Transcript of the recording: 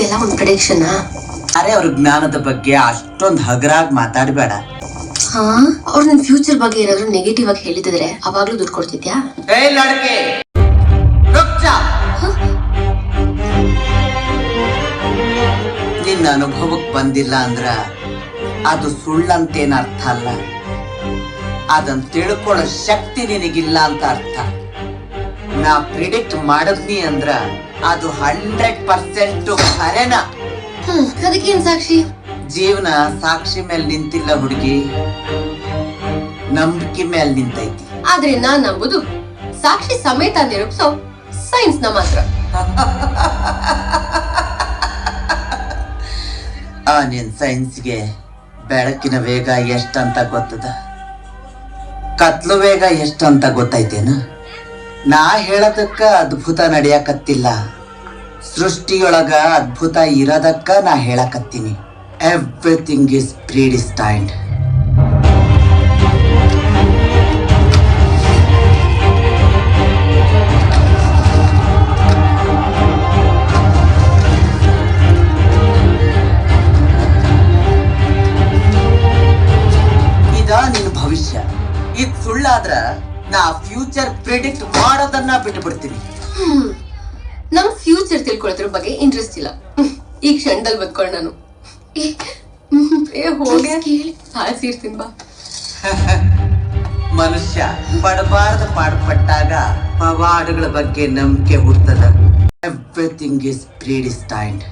ಇದೆಲ್ಲ ಒಂದ್ ಪ್ರೆಡಿಕ್ಷನ್. ಅರೆ ಅವ್ರ ಜ್ಞಾನದ ಬಗ್ಗೆ ಅಷ್ಟೊಂದ್ ಹಗರಾಗ್ ಮಾತಾಡ್ಬೇಡ. ಹಾ, ಅವ್ರ ನನ್ ಫ್ಯೂಚರ್ ಬಗ್ಗೆ ಏನಾದ್ರು ನೆಗೆಟಿವ್ ಆಗಿ ಹೇಳಿದ್ರೆ ಅವಾಗ್ಲೂ ದುಡ್ಡು ಕೊಡ್ತಿದ್ಯಾ? ನಿನ್ನ ಅನುಭವಕ್ ಬಂದಿಲ್ಲ ಅಂದ್ರ ಅದು ಸುಳ್ಳಂತೇನ ಅರ್ಥ ಅಲ್ಲ. ಅದನ್ ತಿಳ್ಕೊಳ್ಳೋ ಶಕ್ತಿ ನಿನಗಿಲ್ಲ ಅಂತ ಅರ್ಥ. ನಾ ಪ್ರಿಡಿಕ್ಟ್ ಮಾಡದ್ನಿ ಅಂದ್ರ ಅದು 100% ಖರೇನ. ಅದಕ್ಕೇನ್ ಸಾಕ್ಷಿ? ಜೀವನ ಸಾಕ್ಷಿ ಮೇಲೆ ನಿಂತಿಲ್ಲ ಹುಡುಗಿ, ನಂಬಿಕೆ ಮೇಲೆ ನಿಂತೈತಿ. ಆದ್ರೆ ನಾನ್ ನಂಬುದು ಸಾಕ್ಷಿ ಸಮೇತ ನಿರೂಪಿಸೋ ಸೈನ್ಸ್ ನ ಮಾತ್ರ. ನಿನ್ ಸೈನ್ಸ್ಗೆ ಬೆಳಕಿನ ವೇಗ ಎಷ್ಟಂತ ಗೊತ್ತದ, ಕತ್ಲು ವೇಗ ಎಷ್ಟಂತ ಗೊತ್ತೈತೇನ? ನಾ ಹೇಳದಕ್ಕ ಅದ್ಭುತ ನಡೆಯಕತ್ತಿಲ್ಲ, ಸೃಷ್ಟಿಯೊಳಗ ಅದ್ಭುತ ಇರೋದಕ್ಕ ನಾ ಹೇಳಕತ್ತೀನಿ. Everything is ಪ್ರಿಡಿಸ್ಟೈನ್ಡ್. ನಿನ್ ಭವಿಷ್ಯ ಇದ್ ಸುಳ್ಳಾದ್ರ ನಾ ಫ್ಯೂಚರ್ ಪ್ರಿಡಿಕ್ಟ್ ಮಾಡೋದನ್ನ ಬಿಟ್ಟು ಬಿಡ್ತೀನಿ. ನಮ್ ಫ್ಯೂಚರ್ ತಿಳ್ಕೊಳ್ಳೋದ್ರ ಬಗ್ಗೆ ಇಂಟ್ರೆಸ್ಟ್ ಇಲ್ಲ. ಈ ಕ್ಷಣದಲ್ಲಿ ಬದ್ಕೊಳ್ಳ ನಾನು. ಆಸೀರ್ತೀನಿ ಬಾ. ಮನುಷ್ಯ ಪಡಬಾರ್ದ ಪಾಡ್ಪಟ್ಟಾಗ ಪವಾಡಗಳ ಬಗ್ಗೆ ನಂಬಿಕೆ ಹುಡ್ತದ. Everything is ಪ್ರಿಡಿಸ್ಟೈನ್ಡ್.